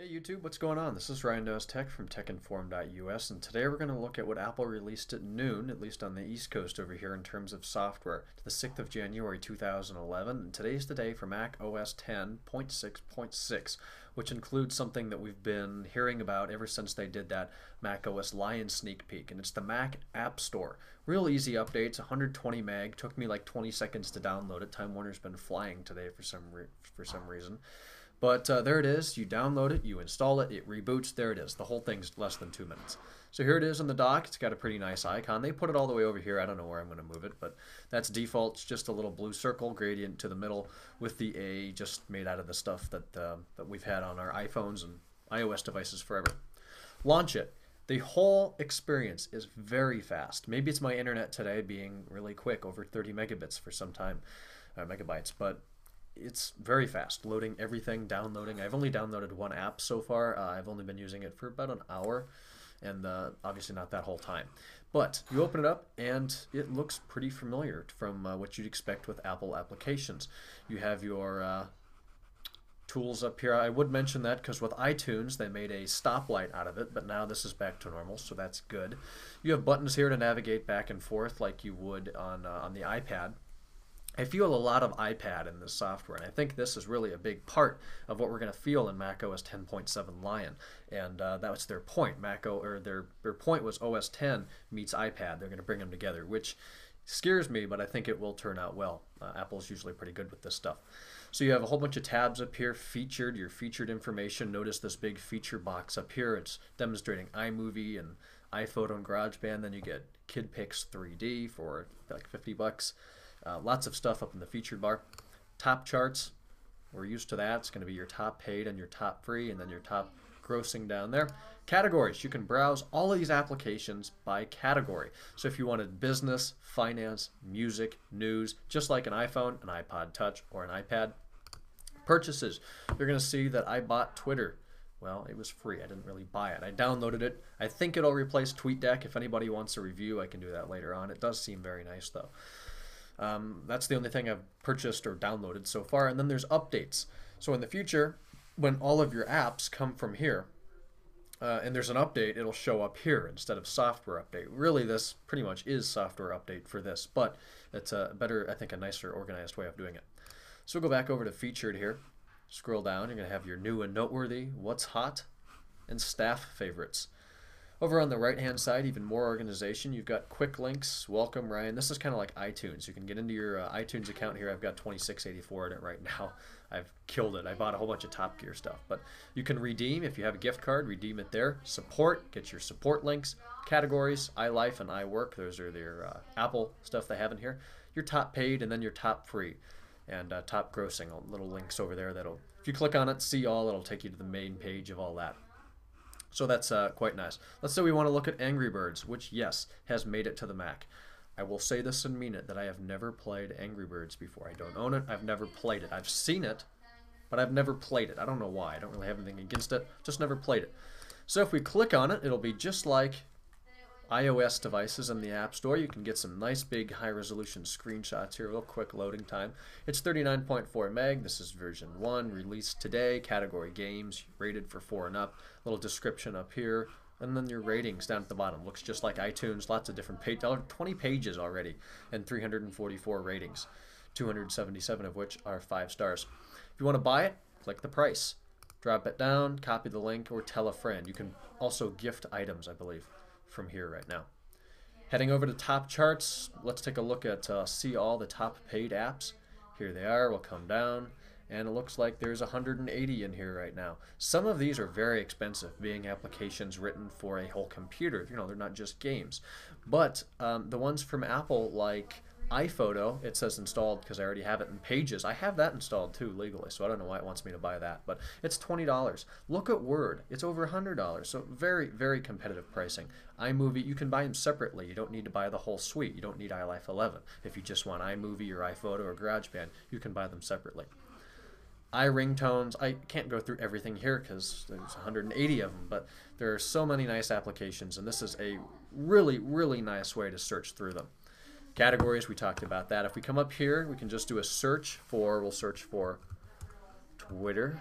Hey YouTube, what's going on? This is Ryan Knows Tech from techinform.us, and today we're going to look at what Apple released at noon, at least on the East Coast over here in terms of software, to the 6th of January 2011, and today's the day for Mac OS 10.6.6, which includes something that we've been hearing about ever since they did that Mac OS Lion sneak peek, and it's the Mac App Store. Real easy updates, 120 meg, took me like 20 seconds to download it. Time Warner's been flying today for some reason. But there it is. You download it, you install it, it reboots. There it is. The whole thing's less than 2 minutes. So here it is in the dock. It's got a pretty nice icon. They put it all the way over here. I don't know where I'm going to move it, but that's default. It's just a little blue circle gradient to the middle with the A just made out of the stuff that we've had on our iPhones and iOS devices forever. Launch it. The whole experience is very fast. Maybe it's my internet today being really quick, over 30 megabits for some time, megabytes, but it's very fast, loading everything, downloading. I've only downloaded one app so far. I've only been using it for about an hour, and obviously not that whole time. But you open it up, and it looks pretty familiar from what you'd expect with Apple applications. You have your tools up here. I would mention that because with iTunes they made a stoplight out of it, but now this is back to normal, so that's good. You have buttons here to navigate back and forth like you would on the iPad. I feel a lot of iPad in this software, and I think this is really a big part of what we're going to feel in Mac OS 10.7 Lion, and that was their point. Their point was OS 10 meets iPad. They're going to bring them together, which scares me, but I think it will turn out well. Apple's usually pretty good with this stuff. So you have a whole bunch of tabs up here, featured, your featured information. Notice this big feature box up here. It's demonstrating iMovie and iPhoto and GarageBand. Then you get KidPix 3D for like 50 bucks. Lots of stuff up in the featured bar. Top charts, we're used to that. It's going to be your top paid and your top free, and then your top grossing down there. Categories, you can browse all of these applications by category. So if you wanted business, finance, music, news, just like an iPhone, an iPod Touch, or an iPad. Purchases, you're going to see that I bought Twitter. Well, it was free. I didn't really buy it. I downloaded it. I think it'll replace TweetDeck. If anybody wants a review, I can do that later on. It does seem very nice, though. That's the only thing I've purchased or downloaded so far. And then there's updates. So in the future, when all of your apps come from here, and there's an update, it'll show up here instead of software update. Really, this pretty much is software update for this, but it's a better, I think, a nicer, organized way of doing it. So we'll go back over to featured here. Scroll down. You're going to have your new and noteworthy, what's hot, and staff favorites. Over on the right-hand side, even more organization. You've got quick links. Welcome, Ryan. This is kind of like iTunes. You can get into your iTunes account here. I've got 2684 in it right now. I've killed it. I bought a whole bunch of Top Gear stuff. But you can redeem. If you have a gift card, redeem it there. Support. Get your support links. Categories, iLife and iWork. Those are their Apple stuff they have in here. Your top paid and then your top free. And top grossing. Little links over there that'll, if you click on it, see all, it'll take you to the main page of all that. So that's quite nice. Let's say we want to look at Angry Birds, which, yes, has made it to the Mac. I will say this and mean it, that I have never played Angry Birds before. I don't own it. I've never played it. I've seen it, but I've never played it. I don't know why. I don't really have anything against it. Just never played it. So if we click on it, it'll be just like iOS devices in the App Store. You can get some nice big high-resolution screenshots here. Real quick loading time. It's 39.4 meg. This is version 1, released today. Category games, rated for 4 and up. Little description up here. And then your ratings down at the bottom. Looks just like iTunes. Lots of different pages. 20 pages already. And 344 ratings. 277 of which are 5 stars. If you want to buy it, click the price. Drop it down, copy the link, or tell a friend. You can also gift items, I believe, from here right now. Heading over to top charts, let's take a look at see all the top paid apps. Here they are. We'll come down, and it looks like there's 180 in here right now. Some of these are very expensive, being applications written for a whole computer. You know, they're not just games. But the ones from Apple, like iPhoto, it says installed because I already have it in Pages. I have that installed too legally, so I don't know why it wants me to buy that, but it's $20. Look at Word. It's over $100, so very, very competitive pricing. iMovie, you can buy them separately. You don't need to buy the whole suite. You don't need iLife 11. If you just want iMovie or iPhoto or GarageBand, you can buy them separately. iRingtones, I can't go through everything here because there's 180 of them, but there are so many nice applications, and this is a really, really nice way to search through them. Categories, we talked about that. If we come up here, we can just do a search for, we'll search for Twitter.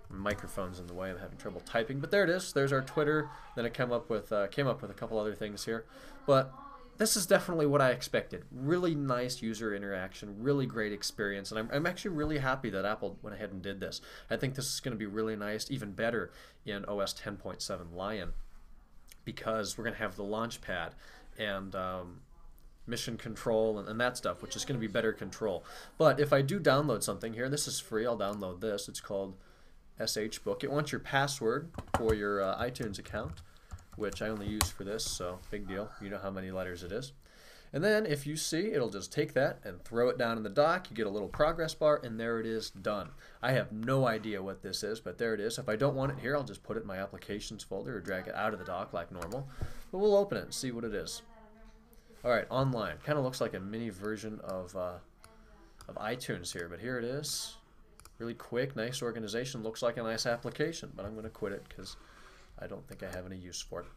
microphone's in the way. I'm having trouble typing, but there it is. There's our Twitter. Then it came up with a couple other things here, but this is definitely what I expected. Really nice user interaction, really great experience, and I'm actually really happy that Apple went ahead and did this. I think this is going to be really nice, even better in OS 10.7 Lion, because we're going to have the launch pad and mission control and that stuff, which is going to be better control. But if I do download something here, this is free, I'll download this. It's called SH Book. It wants your password for your iTunes account, which I only use for this, so big deal. You know how many letters it is. And then if you see, it'll just take that and throw it down in the dock. You get a little progress bar, and there it is, done. I have no idea what this is, but there it is. If I don't want it here, I'll just put it in my applications folder or drag it out of the dock like normal. But we'll open it and see what it is. All right, online. Kind of looks like a mini version of iTunes here, but here it is. Really quick, nice organization. Looks like a nice application, but I'm going to quit it because I don't think I have any use for it.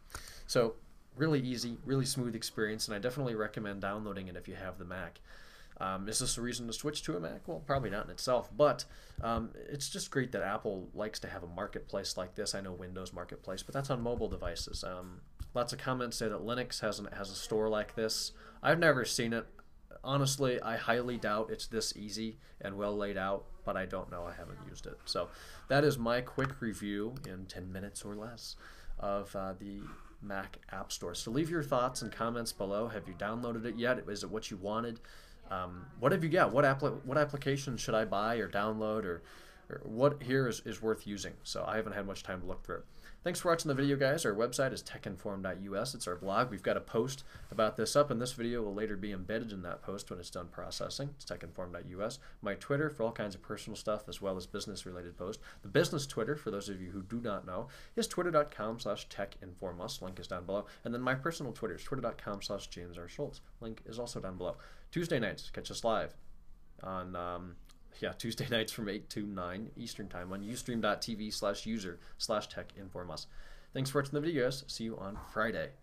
So really easy, really smooth experience, and I definitely recommend downloading it if you have the Mac. Is this a reason to switch to a Mac? Well, probably not in itself, but it's just great that Apple likes to have a marketplace like this. I know Windows Marketplace, but that's on mobile devices. Lots of comments say that Linux has a store like this. I've never seen it. Honestly, I highly doubt it's this easy and well laid out, but I don't know. I haven't used it. So that is my quick review in 10 minutes or less of the Mac App Store. So leave your thoughts and comments below. Have you downloaded it yet? Is it what you wanted? What have you got? What applications should I buy or download, or what here is worth using? So I haven't had much time to look through it. Thanks for watching the video, guys. Our website is techinform.us. It's our blog. We've got a post about this up, and this video will later be embedded in that post when it's done processing. It's techinform.us. My Twitter for all kinds of personal stuff as well as business-related posts. The business Twitter, for those of you who do not know, is twitter.com/techinformus. Link is down below. And then my personal Twitter is twitter.com/JamesRSchultz. Link is also down below. Tuesday nights, catch us live on Tuesday nights from 8 to 9 Eastern Time on ustream.tv/user/techinformus. Thanks for watching the video, guys. See you on Friday.